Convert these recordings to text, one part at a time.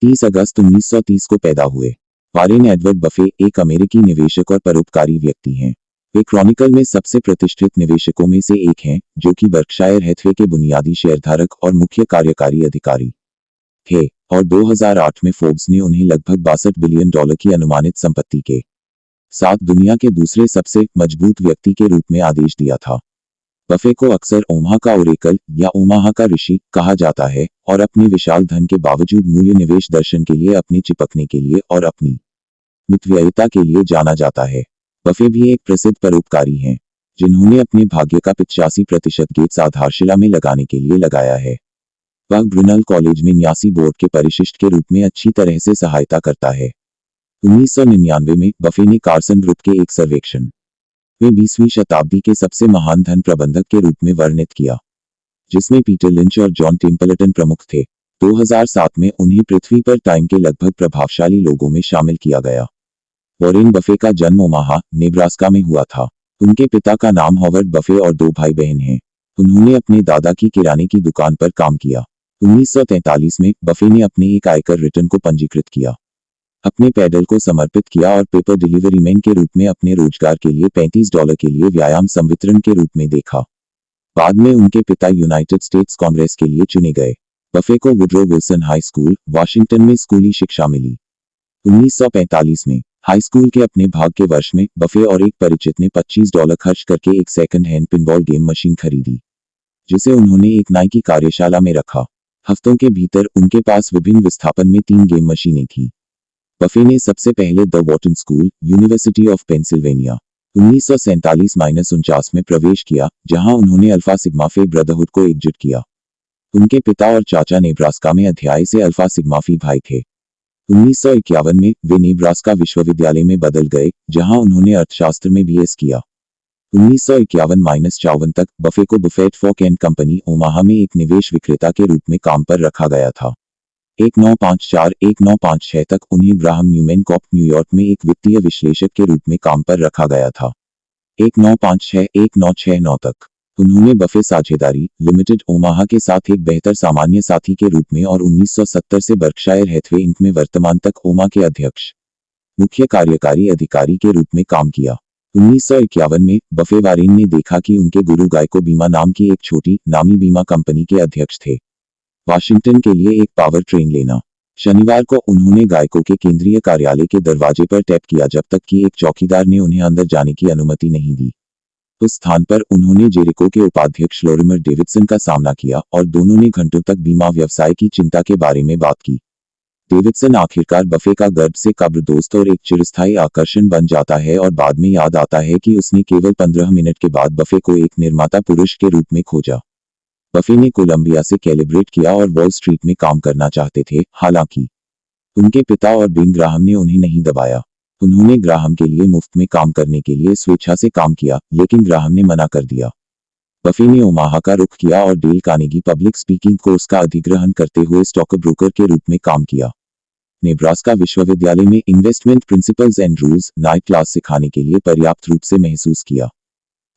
30 अगस्त 1930 को पैदा हुए। वॉरेन एडवर्ड बफे एक अमेरिकी निवेशक और परोपकारी व्यक्ति हैं। वे क्रॉनिकल में सबसे प्रतिष्ठित निवेशकों में से एक हैं, जो कि बर्कशायर हैथवे के बुनियादी शेयरधारक और मुख्य कार्यकारी अधिकारी थे, और 2008 में फोर्ब्स ने उन्हें लगभग $62 बिलियन की अनुमानित संपत्ति के साथ दुनिया के दूसरे सबसे मजबूत व्यक्ति के रूप में आदेश दिया था। बफे को अक्सर ओमाहा का ओरेकल या ओमाहा का ऋषि कहा जाता है, और अपने विशाल धन के बावजूद मूल्य निवेश दर्शन के लिए अपने चिपकने के लिए और अपनी मितव्ययिता के लिए जाना जाता है। बफे भी एक प्रसिद्ध परोपकारी हैं, जिन्होंने अपने भाग्य का 85% गेट्स आधारशिला में लगाने के लिए लगाया है। वह ब्रुनल कॉलेज में न्यासी बोर्ड के परिशिष्ट के रूप में अच्छी तरह से सहायता करता है। 1999 में बफे ने कार्सन ग्रुप के एक सर्वेक्षण वे 20वीं शताब्दी के सबसे महान धन प्रबंधक के रूप में वर्णित किया, जिसमें पीटर लिंच और जॉन टेम्पल्टन प्रमुख थे। 2007 में उन्हें पृथ्वी पर टाइम के लगभग प्रभावशाली लोगों में शामिल किया गया। वॉरेन बफे का जन्म ओमाहा, नेब्रास्का में हुआ था। उनके पिता का नाम हॉवर्ड बफे और 2 भाई बहन हैं। उन्होंने अपने दादा की किराने की दुकान पर काम किया। 1943 में बफे ने अपने एक आयकर रिटर्न को पंजीकृत किया, अपने पैडल को समर्पित किया और पेपर डिलीवरी मैन के रूप में अपने रोजगार के लिए $35 के लिए व्यायाम संवितरण के रूप में देखा। बाद में उनके पिता यूनाइटेड स्टेट्स कांग्रेस के लिए चुने गए। बफे को Woodrow Wilson high school, Washington में स्कूली शिक्षा मिली। 1945 में हाई स्कूल के अपने भाग के वर्ष में बफे और एक परिचित ने $25 खर्च करके एक second hand pinball game machine खरीदी, जिसे उन्होंने एक नाई की कार्यशाला में रखा। हफ्तों के भीतर उनके पास विभिन्न विस्थापन में 3 गेम मशीनें थीं। बफे ने सबसे पहले the Wharton school, university of Pennsylvania, 1947-49 में प्रवेश किया, जहां उन्होंने अल्फा सिग्मा फी ब्रदरहुड को एकजुट किया। उनके पिता और चाचा नेब्रास्का में अध्याय से अल्फा सिग्मा फी भाई थे। 1951 में वे नेब्रास्का विश्वविद्यालय में बदल गए, जहां उन्होंने अर्थशास्त्र में बीएस किया। 1951-54 तक बफे को Buffett Falk and company Omaha में एक निवेश विक्रेता के रूप में काम पर रखा गया था। 1954-1956 तक उन्हें ग्राहम न्यूमैन कॉर्प न्यूयॉर्क में एक वित्तीय विश्लेषक के रूप में काम पर रखा गया था। 1956-1969 तक उन्होंने बफे साझेदारी लिमिटेड ओमाहा के साथ एक बेहतर सामान्य साथी के रूप में और 1970 से बर्कशायर हैथवे इंक में वर्तमान तक ओमा के अध्यक्ष मुख्य कार्यकारी अधिकारी के रूप में काम किया। 1951 में बफे वारेन ने देखा कि उनके गुरु गायको बीमा नाम की एक छोटी नामी बीमा कंपनी के अध्यक्ष थे। वाशिंगटन के लिए एक पावर ट्रेन लेना। शनिवार को उन्होंने गायको के केंद्रीय कार्यालय के दरवाजे पर टैप किया जब तक कि एक चौकीदार ने उन्हें अंदर जाने की अनुमति नहीं दी। उस स्थान पर उन्होंने जेरिको के उपाध्यक्ष लोरिमर डेविडसन का सामना किया और दोनों ने घंटों तक बीमा व्यवसाय की चिंता के बारे में बात की। डेविडसन आखिरकार बफे का गर्भ से कब्र दोस्त और एक चिरस्थायी आकर्षण बन जाता है और बाद में याद आता है कि उसने केवल 15 मिनट के बाद बफे को एक निर्माता पुरुष के रूप में खोजा। बफे ने कोलंबिया से कैलिब्रेट किया और वॉल स्ट्रीट में काम करना चाहते थे, हालांकि उनके पिता और बिन ग्राहम ने उन्हें नहीं दबाया। उन्होंने ग्राहम के लिए मुफ्त में काम करने के लिए स्वेच्छा से काम किया, लेकिन ग्राहम ने मना कर दिया। बफे ने ओमाहा का रुख किया और Dale Carnegie public speaking course का अधिग्रहण करते हुए स्टॉक ब्रोकर के रूप में काम किया। नेब्रास्का विश्वविद्यालय में investment principles and rules night class सिखाने के लिए पर्याप्त रूप से महसूस किया।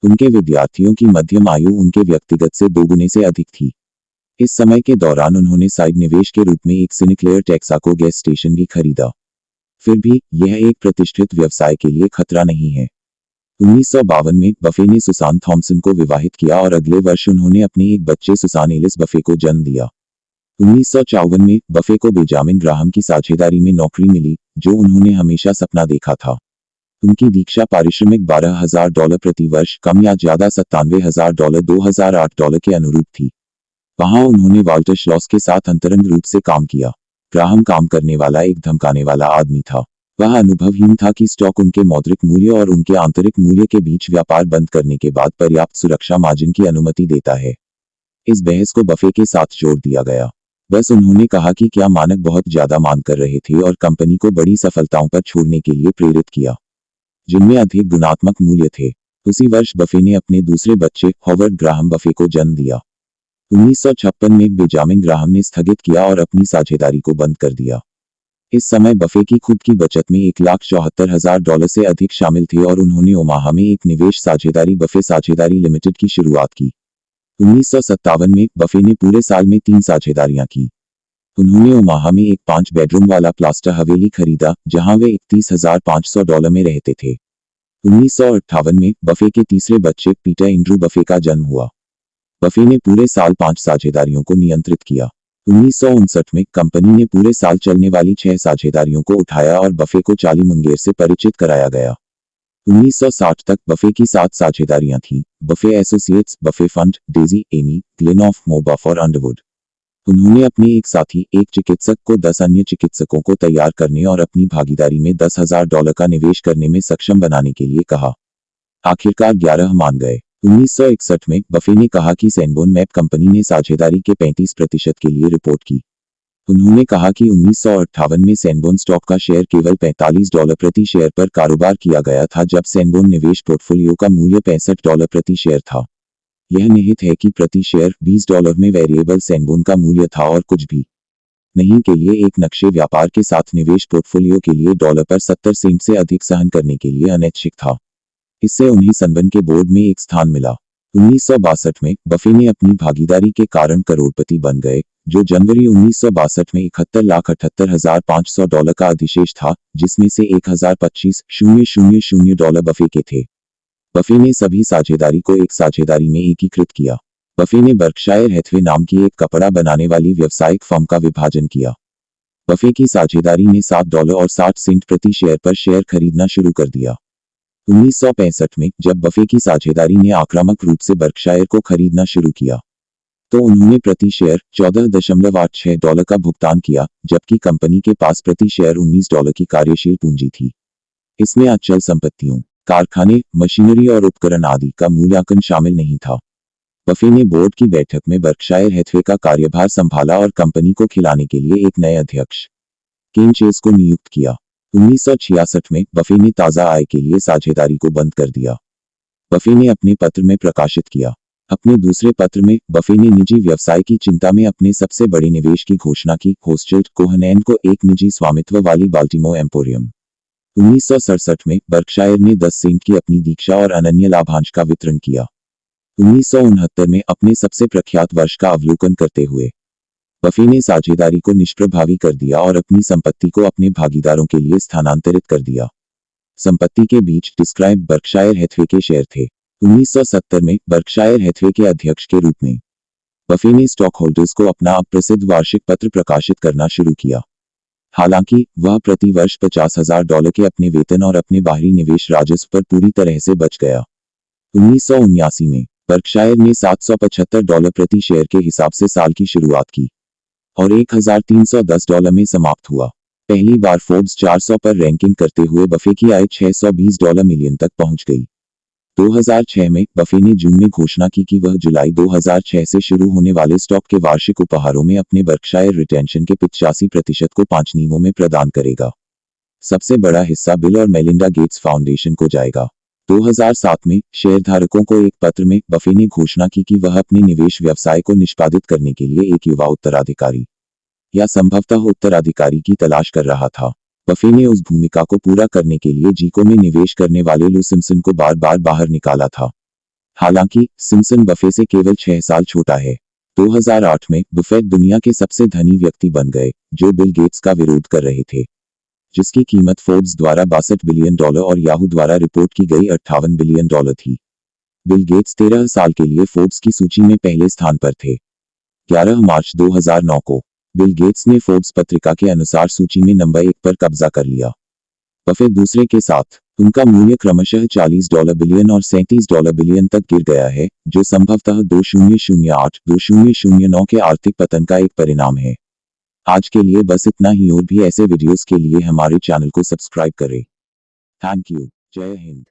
उनके विद्यार्थियों की मध्यम आयु उनके व्यक्तिगत से 2 गुने से अधिक थी। इस समय के दौरान उन्होंने साइड निवेश के रूप में एक सिनक्लेयर टेक्साको गैस स्टेशन भी खरीदा। फिर भी यह एक प्रतिष्ठित व्यवसाय के लिए खतरा नहीं है। 1952 में बफे ने सुसान थॉमसन को विवाहित किया और अगले वर्ष उन्होंने अपने एक बच्चे सुसान एलिस बफे को जन्म दिया। 1954 में बफे को बेंजामिन ग्राहम की साझेदारी में नौकरी मिली, जो उन्होंने हमेशा सपना देखा था। उनकी दीक्षा पारिश्रमिक $12,000 प्रति वर्ष कम या ज्यादा $97,000 $2008 के अनुरूप थी। वहां उन्होंने वाल्टर श्लॉस के साथ अंतरंग रूप से काम किया। ग्राहम काम करने वाला एक धमकाने वाला आदमी था। वह अनुभवहीन था कि स्टॉक उनके मौद्रिक मूल्य और उनके आंतरिक मूल्य के बीच व्यापार बंद करने के बाद पर्याप्त सुरक्षा मार्जिन की अनुमति देता है। इस बहस को बफे के साथ जोड़ दिया गया। बस उन्होंने कहा कि क्या मानक बहुत ज्यादा मांग कर रहे थे और कंपनी को बड़ी सफलताओं पर छोड़ने के लिए प्रेरित किया, जिनमें अधिक गुणात्मक मूल्य थे। उसी वर्ष बफे ने अपने दूसरे बच्चे हॉवर्ड ग्राहम बफे को जन्म दिया। 1956 में बेंजामिन ग्राहम ने स्थगित किया और अपनी साझेदारी को बंद कर दिया। इस समय बफे की खुद की बचत में $1,74,000 से अधिक शामिल थे और उन्होंने ओमाहा में एक निवेश साझेदारी बफे साझेदारी लिमिटेड की शुरुआत की। 1957 में बफे ने पूरे साल में 3 साझेदारियां की। उन्होंने ओमाहा में एक 5 बेडरूम वाला प्लास्टर हवेली खरीदा जहां वे $31,500 में रहते थे। 1958 में बफे के तीसरे बच्चे पीटर एंड्रू बफे का जन्म हुआ। बफे ने पूरे साल 5 साझेदारियों को नियंत्रित किया। 1959 में कंपनी ने पूरे साल चलने वाली 6 साझेदारियों को उठाया और बफे को चार्ली मुंगेर से परिचित कराया गया। 1960 तक बफे की 7 साझेदारियां थीं: Buffett Associates, Buffett Fund, Dacee, Emdee, Glenoff, Mobuf और अंडरवुड। उन्होंने अपने एक साथी, एक चिकित्सक को 10 अन्य चिकित्सकों को तैयार करने और अपनी भागीदारी में $10,000 का निवेश करने में सक्षम बनाने के लिए कहा। आखिरकार 11 मान गए। 1961 में बफे ने कहा कि सैनबोर्न मैप कंपनी ने साझेदारी के 35% के लिए रिपोर्ट की। उन्होंने कहा कि 1958 में सैनबोर्न स्टॉक का शेयर केवल $45 प्रति शेयर पर कारोबार किया गया था, जब सैनबोर्न निवेश पोर्टफोलियो का मूल्य $65 प्रति शेयर था। यह निहित है कि प्रति शेयर $20 में वेरिएबल सैनबोर्न का मूल्य था और कुछ भी नहीं के लिए एक नक्शे व्यापार के साथ निवेश पोर्टफोलियो के लिए डॉलर पर 70 सेंट से अधिक सहन करने के लिए अनैच्छिक था। इससे उन्हें सनबर्न के बोर्ड में एक स्थान मिला। 1962 में बफे ने अपनी भागीदारी के कारण करोड़पति बन गए, जो जनवरी 1962 में $71,78,500 का अधिशेष था, जिसमें से $1,025,000 बफे के थे। बफे ने सभी साझेदारी को एक साझेदारी में एकीकृत किया। बफे ने बर्कशायर हैथवे नाम की एक कपड़ा बनाने वाली व्यावसायिक फर्म का विभाजन किया। बफे की साझेदारी ने $7.60 प्रति शेयर पर शेयर खरीदना शुरू कर दिया। 1965 में जब बफे की साझेदारी ने आक्रामक रूप से बर्कशायर को खरीदना शुरू किया, तो उन्होंने प्रति शेयर $14.86 का भुगतान किया, जबकि कंपनी के पास प्रति शेयर $19 की कार्यशील पूंजी थी। इसमें अचल संपत्तियों, कारखाने, मशीनरी और उपकरण आदि का मूल्यांकन शामिल नहीं था। बफे ने बोर्ड की बैठक में बर्कशायर हैथवे का कार्यभार संभाला और कंपनी को खिलाने के लिए एक नए अध्यक्ष, केन चेज को नियुक्त किया। 1966 में बफे ने ताज़ा आय के लिए साझेदारी को बंद कर दिया। बफे ने अपने पत्र में प्रकाशित किया। अपने दूसरे पत्र में बफे ने निजी व्यवसाय की चिंता में अपने सबसे बड़े निवेश की घोषणा की, होस्टल्ड कोहेन को एक निजी स्वामित्व वाली बाल्टीमोर एम्पोरियम। 1967 में बर्कशायर ने 10 सेंट की अपनी दीक्षा और अनन्य लाभांश का वितरण किया। 1969 में अपने सबसे प्रख्यात वर्ष का अवलोकन करते हुए बफे ने साझेदारी को निष्प्रभावी कर दिया और अपनी संपत्ति को अपने भागीदारों के लिए स्थानांतरित कर दिया। संपत्ति के बीच डिस्क्राइब बर्कशायर हैथवे के शेयर थे। 1970 में बर्कशायर हैथवे के अध्यक्ष के रूप में बफे ने स्टॉक होल्डर्स को अपना अप्रसिद्ध वार्षिक पत्र प्रकाशित करना शुरू किया। हालांकि वह प्रति वर्ष $50,000 के अपने वेतन और अपने बाहरी निवेश राजस्व पर पूरी तरह से बच गया। 1979 में बर्कशायर ने $775 प्रति शेयर के हिसाब से साल की शुरुआत की और $1,310 में समाप्त हुआ। पहली बार फोर्ब्स 400 पर रैंकिंग करते हुए बफे की आय $620 मिलियन तक पहुंच गई। 2006 में बफे ने जून में घोषणा की कि वह जुलाई 2006 से शुरू होने वाले स्टॉक के वार्षिक उपहारों में अपने बर्कशायर रिटेंशन के 85% को 5 नियमों में प्रदान करेगा। सबसे बड़ा हिस्सा बिल और मेलिंडा गेट्स फाउंडेशन को जाएगा। 2007 में शेयरधारकों को एक पत्र में बफे ने घोषणा की कि वह अपने निवेश व्यवसाय को निष्पादित करने के लिए एक युवा उत्तराधिकारी या संभवतः उत्तराधिकारी की तलाश कर रहा था। बफे ने उस भूमिका को पूरा करने के लिए जीको में निवेश करने वाले लू सिम्पसन को बार बार बाहर निकाला था। हालांकि सिम्पसन बफे से केवल 6 साल छोटा है। 2008 में बफेट दुनिया के सबसे धनी व्यक्ति बन गए, जो बिल गेट्स का विरोध कर रहे थे, जिसकी कीमत फोर्ब्स द्वारा $62 बिलियन और याहू द्वारा रिपोर्ट की गई $58 बिलियन थी। बिल गेट्स 13 साल के लिए फोर्ब्स की सूची में पहले स्थान पर थे। 11 मार्च 2009 को बिल गेट्स ने फोर्ब्स पत्रिका के अनुसार सूची में नंबर 1 पर कब्जा कर लिया। बफे दूसरे के साथ उनका मूल्य क्रमशः $40 बिलियन और $37 बिलियन तक गिर गया है, जो संभवतः 2008-2009 के आर्थिक पतन का एक परिणाम है। आज के लिए बस इतना ही, और भी ऐसे वीडियोस के लिए हमारे चैनल को सब्सक्राइब करें। Thank you. जय हिंद।